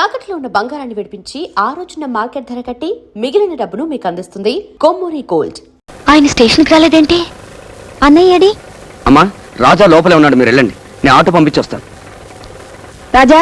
తాకట్లో ఉన్న బంగారాన్ని విడిపించి ఆ రోజున మార్కెట్ ధర కట్టి మిగిలిన డబ్బును మీకు అందిస్తుంది కొమ్మూరి గోల్డ్. ఆయన స్టేషన్కి రాలేదేంటి? అన్నయ్యడి? అమ్మా, రాజా లోపలే ఉన్నాడు, మీరు వెళ్ళండి, నేను ఆటో పంపించొస్తాను. రాజా,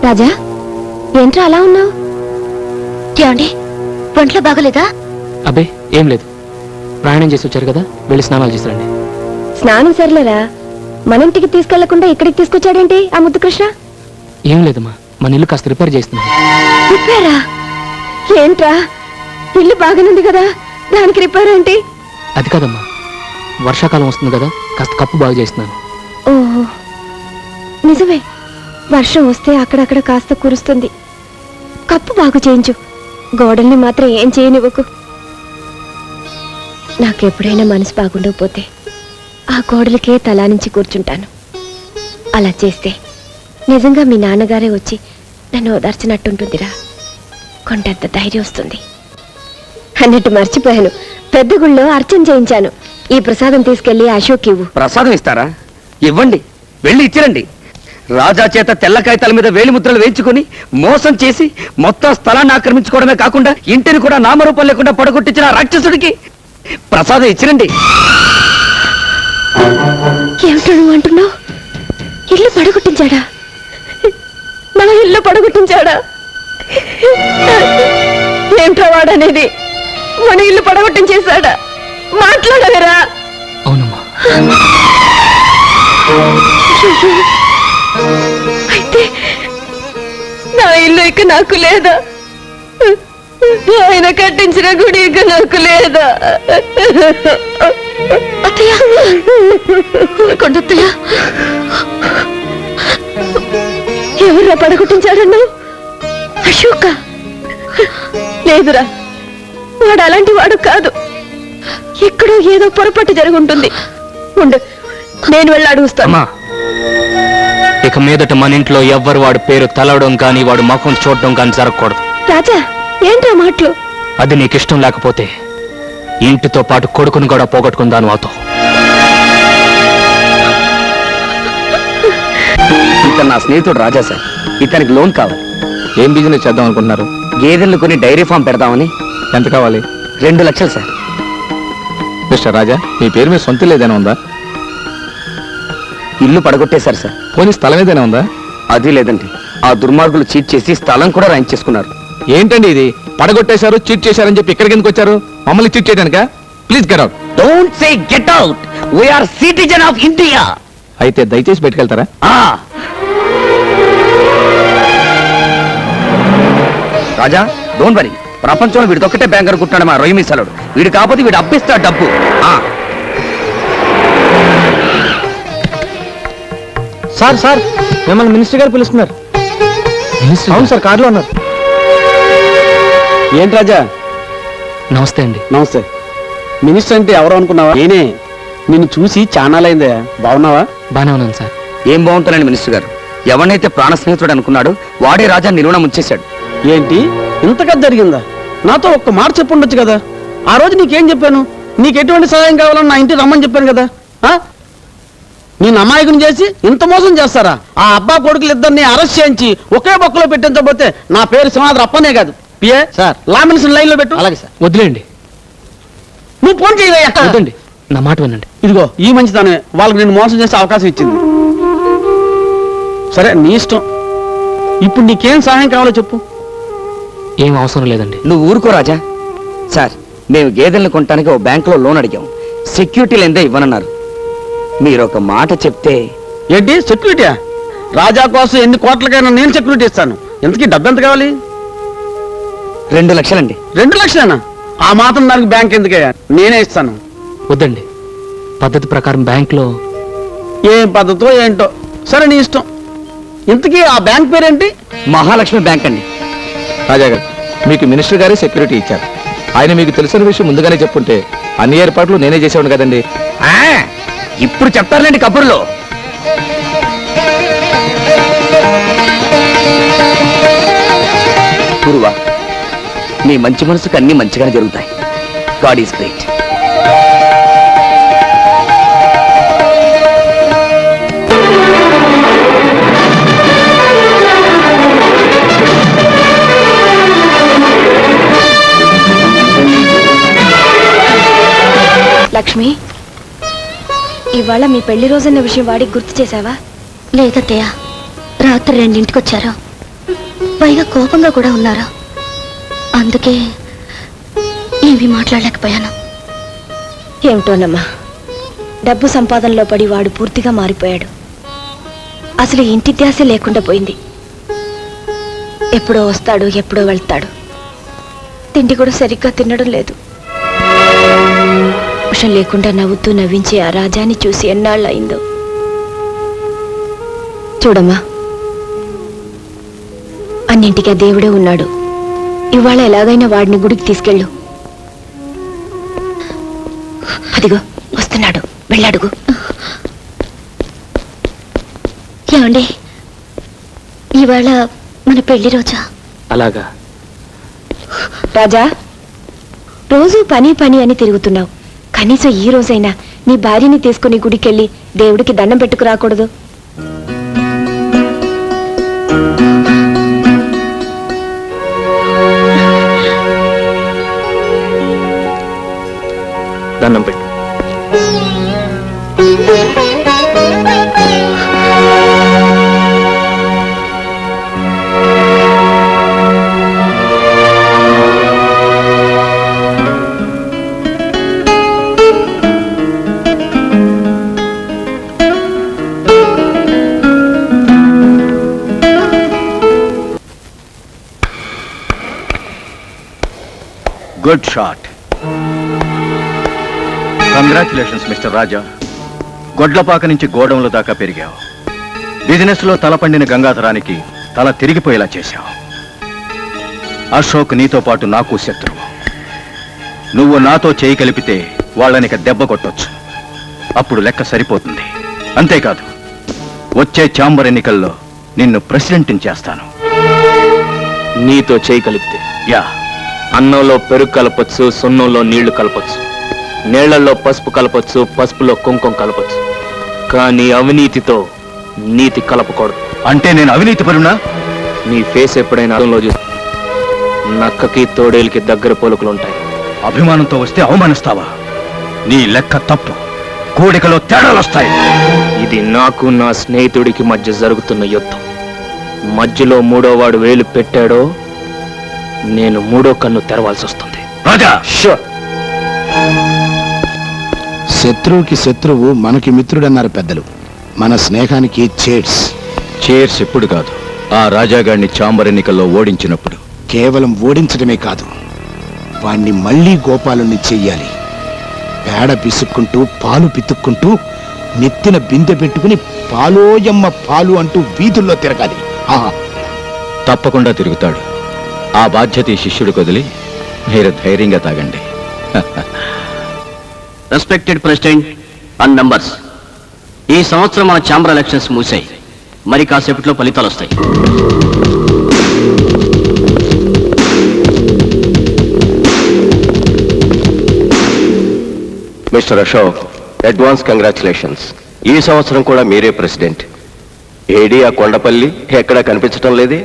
రాజా ఏంట్రా అలా ఉన్నావు? ఏమండి, ఒంట్లో బాగలేదా? అబ్బే ఏం లేదు, ప్రయాణం చేసి వచ్చారు కదా, వెళ్ళి స్నానాలు చేసిరండి. స్నానం సరిలేరా, మన ఇంటికి తీసుకెళ్లకుండా ఇక్కడికి తీసుకొచ్చాడేంటి ఆ ముద్దు కృష్ణ? ఏం లేదమ్మా, మన ఇల్లు కాస్త రిపేర్ చేస్తున్నాను. రిపేరా? ఏంట్రా, ఇల్లు బాగానుంది కదా, దానికి రిపేర్ ఏంటి? అది కాదమ్మా, వర్షాకాలం వస్తుంది కదా, కాస్త కప్పు బాగు చేస్తున్నాను. ఓహో నిజమే, వర్షం వస్తే అక్కడక్కడ కాస్త కురుస్తుంది. కప్పు బాగు చేయించు, గోడల్ని మాత్రం ఏం చేయనివ్వకు. నాకెప్పుడైనా మనసు బాగుండకపోతే ఆ గోడలకే తలానించి కూర్చుంటాను. అలా చేస్తే నిజంగా మీ నాన్నగారే వచ్చి నన్ను ఓదార్చినట్టుంటుందిరా, కొండంత ధైర్యం వస్తుంది. అన్నట్టు మర్చిపోయాను, పెద్ద గుళ్ళో అర్చన చేయించాను. ఈ ప్రసాదం తీసుకెళ్లి అశోక్ ఇవ్వు. ప్రసాదం ఇస్తారా? ఇవ్వండి, వెళ్ళి ఇచ్చిరండి. రాజా చేత తెల్ల కాగితాల మీద వేలిముద్రలు వేయించుకుని మోసం చేసి మొత్తం స్థలాన్ని ఆక్రమించుకోవడమే కాకుండా ఇంటిని కూడా నామరూపం లేకుండా పడగొట్టించిన రాక్షసుడికి ప్రసాదం ఇచ్చిరండి. ఏమిటో నువ్వు అంటున్నావు? ఇల్లు పడగొట్టించాడా? మన ఇల్లు పడగొట్టించాడా? ఏమిటో వాడనేది? మన ఇల్లు పడగొట్టించేశాడా? మాట్లాడవేరా? అవునమ్మా. అయితే నా ఇల్లు ఇక నాకు లేదా? ఆయన కట్టించిన గుడి ఇక నాకు లేదా? అత్తయ్య, కొండత్తయ్య, ఎవర్రా పడగొట్టించాడన్నావు? అశోక? లేదురా, వాడు అలాంటి వాడు కాదు. ఎక్కడో ఏదో పొరపాటు జరుగుంటుంది. ఉండు, నేను వెళ్ళి అడుగుస్తాను. ఇక మీదట మన ఇంట్లో ఎవ్వరు వాడు పేరు తలవడం కానీ వాడు ముఖం చూడడం కానీ జరగకూడదు. రాజా, ఏంట్రా మాటలు? అది నీకు ఇష్టం లేకపోతే ఇంటితో పాటు కొడుకును కూడా పోగొట్టుకుందాను వాతో. ఇతను నా స్నేహితుడు రాజా సార్, ఇతనికి లోన్ కావాలి. ఏం బిజినెస్ చేద్దాం అనుకుంటున్నారు? గేదెలను కొని డైరీ ఫామ్ పెడదామని. ఎంత కావాలి? 2 లక్షలు సార్. మిస్టర్ రాజా, మీ పేరు మీద సొంత ఏదైనా ఉందా? ఇల్లు పడగొట్టేశారు సార్. పోనీ స్థలం ఏదైనా ఉందా? అది లేదండి, ఆ దుర్మార్గులు చీట్ చేసి స్థలం కూడా రాయించేసుకున్నారు. ఏంటండి ఇది? పడగొట్టేశారు, చీట్ చేశారని చెప్పి ఇక్కడికి ఎందుకు వచ్చారు? మమ్మల్ని చీట్ చేయడానికా? Please get out. Don't say get out, we are citizen of India. అయితే దయచేసి బయటకెళ్తారా? రాజా, డోంట్ వరీ, ప్రపంచంలో వీడిదొక్కటే బ్యాంక్ అనుకుంటున్నాడు మా రొయ్యి మిసాలుడు. వీడు కాకపోతే వీడు అప్పిస్తాడు డబ్బు. సార్ సార్, మిమ్మల్ని మినిస్టర్ గారు పిలుస్తున్నారు. అవును సార్, కారులో ఉన్నారు. ఏంటి రాజా? నమస్తే అండి. నమస్తే. మినిస్టర్ అంటే ఎవరు అనుకున్నావా? నేనే. నిన్ను చూసి చానాలైందే. బాగున్నావా? బానే ఉన్నాను సార్. ఏం బాగుంటానండి మినిస్టర్ గారు, ఎవరినైతే ప్రాణ స్నేహితుడు అనుకున్నాడు వాడే రాజా నిలువన ముంచేశాడు. ఏంటి ఇంతగా జరిగిందా? నాతో ఒక్క మాట చెప్పుండొచ్చు కదా. ఆ రోజు నీకేం చెప్పాను? నీకు ఎటువంటి సహాయం కావాలని నా ఇంటికి రమ్మని చెప్పాను కదా. నేను అమాయకుని చేసి ఇంత మోసం చేస్తారా? ఆ అబ్బా కొడుకులు ఇద్దరిని అరెస్ట్ చేయించి ఒకే బొక్కలో పెట్టించబోతే నా పేరు సింహాద్రి అప్పనే కాదు. PA sir, law minister line లో పెట్టు. అలాగే సార్. వదిలేండి, నువ్వు ఫోన్ చేయవయ్యా. వద్దండి, నా మాట వినండి. ఇదిగో ఈ మంచిదానే వాళ్ళకి నేను మోసం చేసే అవకాశం ఇచ్చింది. సరే, నీ ఇష్టం. ఇప్పుడు నీకేం సహాయం కావాలో చెప్పు. ఏం అవసరం లేదండి. నువ్వు ఊరుకో రాజా. సార్, మేము గేదెలను కొనడానికి ఓ బ్యాంకులో లోన్ అడిగాం, సెక్యూరిటీ లేదే ఇవ్వనన్నారు. మీరు ఒక మాట చెప్తే. ఏంటి సెక్యూరిటీయా? రాజా కోసం ఎన్ని కోట్లకైనా నేను సెక్యూరిటీ ఇస్తాను. ఎంతకీ డబ్బు ఎంత కావాలి? 2 లక్షలండి. 2 లక్షలేనా? ఆ మాత్రం దానికి బ్యాంక్ ఎందుకయ్యా, నేనే ఇస్తాను. వద్దండి, పద్ధతి ప్రకారం బ్యాంక్లో. ఏం పద్ధతో ఏంటో, సరే నీ ఇష్టం. ఇంతకీ ఆ బ్యాంక్ పేరేంటి? మహాలక్ష్మి బ్యాంక్ అండి. రాజా గారు, మీకు మినిస్టర్ గారే సెక్యూరిటీ ఇచ్చారు. ఆయన మీకు తెలిసిన విషయం ముందుగానే చెప్పుంటే అన్ని ఏర్పాట్లు నేనే చేసేవాడు కదండి. ఇప్పుడు చెప్తారులేండి కబుర్లో. గురువా, నీ మంచి మనసుకు అన్ని మంచిగానే జరుగుతాయి. God is great. లక్ష్మి, ఇవాళ మీ పెళ్లి రోజన్న విషయం వాడికి గుర్తు చేశావా? లేదత్తయ్య, రాత్రి 2ంటికి వచ్చారు. పైగా కోపంగా కూడా ఉన్నారు. అందుకే ఏమీ మాట్లాడలేకపోయాను. ఏమిటోనమ్మా, డబ్బు సంపాదనలో పడి వాడు పూర్తిగా మారిపోయాడు. అసలు ఇంటి ధ్యాస లేకుండా పోయింది. ఎప్పుడో వస్తాడు, ఎప్పుడో వెళ్తాడు. తిండి కూడా సరిగ్గా తినడం లేదు. విషం లేకుండా నవ్వుతూ నవ్వించే ఆ రాజాని చూసి ఎన్నాళ్ళు అయిందో. చూడమ్మా, అన్నింటికీ ఆ దేవుడే ఉన్నాడు. ఇవాళ ఎలాగైనా వాడిని గుడికి తీసుకెళ్ళు. అదిగో వస్తున్నాడు, వెళ్ళాడుగు. ఏమండి, ఇవాళ మన పెళ్లి రోజా? అలాగా? రాజా, రోజు పని పని అని తిరుగుతున్నావు. కనీసం ఈ రోజైనా నీ భార్యని తీసుకుని గుడికెళ్ళి దేవుడికి దండం పెట్టుకు రాకూడదు? దండం పెట్టు. Good shot. కంగ్రాచులేషన్స్ మిస్టర్ రాజా. గొడ్లపాక నుంచి గోడౌన్ల దాకా పెరిగావు. బిజినెస్ లో తలపండిన గంగాధరానికి తల తిరిగిపోయేలా చేశావు. అశోక్ నీతో పాటు నాకు శత్రువు. నువ్వు నాతో చేయి కలిపితే వాళ్ళనిక దెబ్బ కొట్టొచ్చు. అప్పుడు లెక్క సరిపోతుంది. అంతేకాదు, వచ్చే ఛాంబర్ ఎన్నికల్లో నిన్ను ప్రెసిడెంట్ని చేస్తాను. నీతో చేయి కలిపితే యా, అన్నంలో పెరుగు కలపొచ్చు, సున్నంలో నీళ్లు కలపొచ్చు, నీళ్లలో పసుపు కలపొచ్చు, పసుపులో కుంకుమ కలపొచ్చు. కానీ అవినీతితో నీతి కలపకూడదు. అంటే నేను అవినీతి పరునా? నీ ఫేస్ ఎప్పుడైనా అర్థంలో చూసి నక్కకి తోడేలికి దగ్గర పోలుకలుంటాయి. అభిమానంతో వస్తే అవమానిస్తావా? నీ లెక్క తప్పు. కోడికలో తేడాలొస్తాయి. ఇది నాకు నా స్నేహితుడికి మధ్య జరుగుతున్న యుద్ధం. మధ్యలో మూడోవాడు వేలు పెట్టాడో నేను మూడో కన్ను తెరవాల్సి వస్తుంది. రాజా, శత్రువుకి శత్రువు మనకి మిత్రుడన్నారు పెద్దలు. మన స్నేహానికి చేర్స్. చేర్స్ ఎప్పుడు కాదు, ఆ రాజాగాడిని ఛాంబర్ ఎన్నికల్లో ఓడించినప్పుడు. కేవలం ఓడించడమే కాదు, వాణ్ణి మళ్ళీ గోపాలుని చెయ్యాలి. పేడ పిసుక్కుంటూ పాలు పితుక్కుంటూ నెత్తిన బిందె పెట్టుకుని పాలోయమ్మ పాలు అంటూ వీధుల్లో తిరగాలి. తప్పకుండా తిరుగుతాడు. ఆ బాధ్యత ఈ శిష్యుడికి వదిలి మీరు ధైర్యంగా తాగండి. రెస్పెక్టెడ్ ప్రెసిడెంట్ అండ్ మెంబర్స్, ఈ సంవత్సరం మన ఛాంబర్ ఎలక్షన్స్ మూసాయి. మరి కాసేపట్లో ఫలితాలు వస్తాయి. Mister Ashok, advance congratulations. ఈ సంవత్సరం కూడా మీరే ప్రెసిడెంట్. ఏడి ఆ కొండపల్లి ఎక్కడా కనిపించటం లేదే?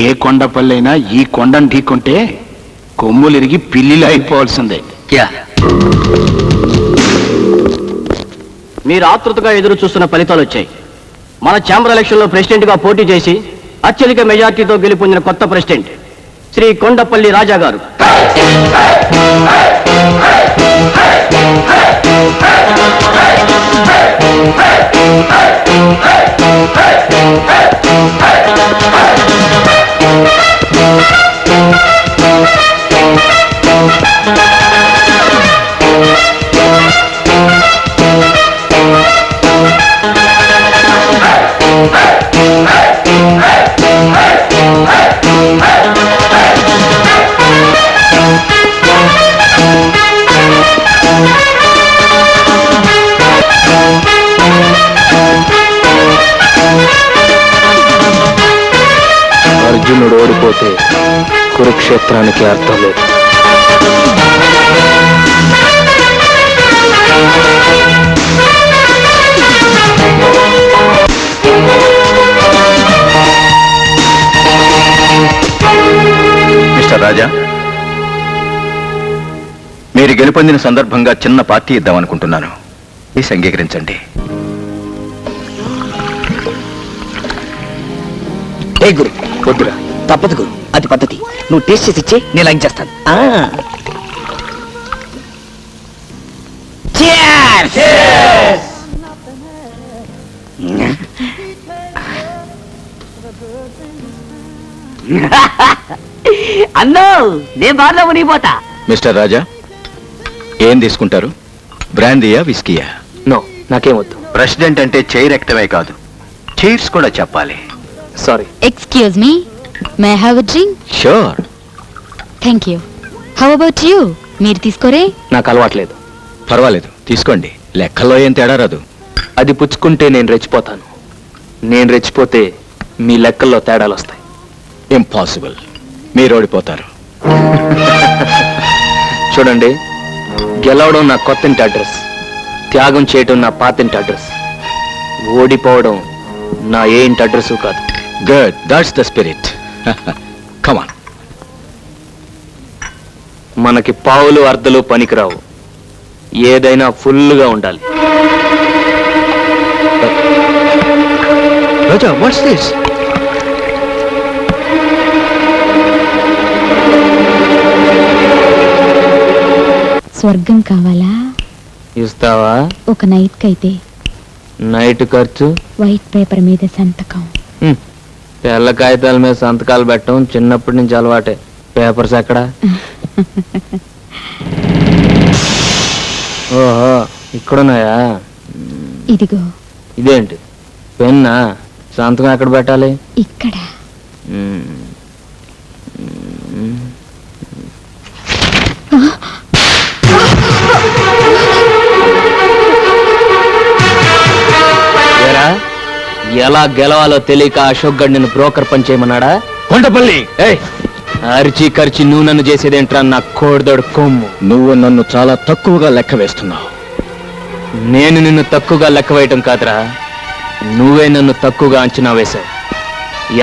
ఏ కొండపల్లైనా ఈ కొండను ఢీకొంటే కొమ్ములిరిగి పిల్లిలు అయిపోవాల్సిందే. మీరు ఆతృతగా ఎదురు చూస్తున్న ఫలితాలు వచ్చాయి. మన ఛాంబర్ ఎలక్షన్ లో ప్రెసిడెంట్ గా పోటీ చేసి అత్యధిక మెజార్టీతో గెలుపొందిన కొత్త ప్రెసిడెంట్ శ్రీ కొండపల్లి రాజా గారు. అర్జునుడు ఓడిపోతే కురుక్షేత్రానికి అర్థం లేదు. మిస్టర్ రాజా, మీరు గెలుపొందిన సందర్భంగా చిన్న పార్టీ ఇద్దామనుకుంటున్నాను. ప్లీజ్ అంగీకరించండి. ఏ గురు, వద్దురా, తప్పదు గురు, అది పద్ధతి. నువ్వు టేస్ట్ చేసి ఇచ్చే, నేను లైన్ చేస్తాను. అన్నో నేను బాగా మునిగిపోతా. మిస్టర్ రాజా, ఏం తీసుకుంటారు? బ్రాందీయా, విస్కీయా? నో, నాకేం వద్దు. ప్రెసిడెంట్ అంటే చైర్ ఎక్కడమే కాదు, చైర్స్ కూడా చెప్పాలి. Sorry. Excuse me, may have a drink? Sure. Thank you. How about you? మీరు తీసుకోరే? నాకు అలవాట్లేదు. పర్వాలేదు, తీసుకోండి. లెక్కల్లో ఏం తేడా రాదు. అది పుచ్చుకుంటే నేను రెచ్చిపోతాను. నేను రెచ్చిపోతే మీ లెక్కల్లో తేడాలు వస్తాయి. ఇంపాసిబుల్, మీరు ఓడిపోతారు. చూడండి, గెలవడం నా కొత్తింటి అడ్రస్, త్యాగం చేయడం నా పాతింటి అడ్రస్, ఓడిపోవడం నా ఏ ఇంటి అడ్రస్ కాదు. Good, that's the spirit. Come on. మనకి పావులు అర్ధలు పనికిరావు, ఏదైనా ఫుల్గా ఉండాలి. Raja, what's this? స్వర్గం కావాలా? ఇస్తావా? ఒక నైట్ కైతే నైట్ ఖర్చు? వైట్ పేపర్ మీద సంతకం. తెల్ల కాగితాల మీద సంతకాలు పెట్టడం చిన్నప్పటి నుంచి అలవాటే. పేపర్స్ ఎక్కడా? ఓహో, ఇక్కడున్నాయా? ఇదిగో. ఇదేంటి, పెన్నా? సంతకం ఎక్కడ పెట్టాలి? ఇక్కడ. ఏరా, ఎలా గెలవాలో తెలియక అశోక్ గడ్ నిన్ను బ్రోకర్ పని చేయమన్నాడా? కొండపల్లి, అరిచి ఖర్చి నువ్వు నన్ను చేసేదేంట్రా నా కోడిదోడు కొమ్ము? నువ్వు నన్ను చాలా తక్కువగా లెక్క వేస్తున్నావు. నేను నిన్ను తక్కువగా లెక్క వేయటం కాదురా, నువ్వే నన్ను తక్కువగా అంచనా వేశావు.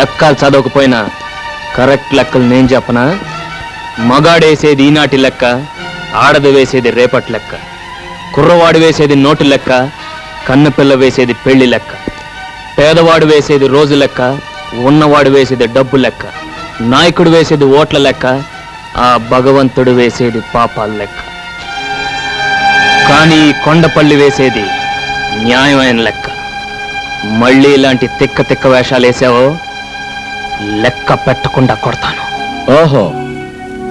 ఎక్కాలు చదవకపోయినా కరెక్ట్ లెక్కలు నేను చెప్పనా? మగాడేసేది ఈనాటి లెక్క, ఆడది వేసేది రేపటి లెక్క, కుర్రవాడు వేసేది నోటు లెక్క, కన్నపిల్ల వేసేది పెళ్లి లెక్క, పేదవాడు వేసేది రోజు లెక్క, ఉన్నవాడు వేసేది డబ్బు లెక్క, నాయకుడు వేసేది ఓట్ల లెక్క, ఆ భగవంతుడు వేసేది పాపాల లెక్క. కానీ కొండపల్లి వేసేది న్యాయమైన లెక్క. మళ్ళీ ఇలాంటి తిక్క తిక్క వేషాలు వేసావో లెక్క పెట్టకుండా కొడతాను. ఓహో,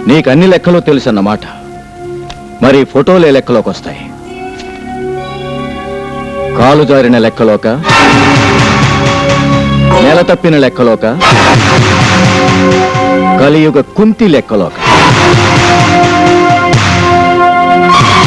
నీకు అన్ని లెక్కలు తెలుసన్నమాట. మరి ఫోటోలే లెక్కలోకి వస్తాయి. కాలు జారిన లెక్కలోక, నెల తప్పిన లెక్కలోక, కలియుగ కుంతి లెక్కలోక.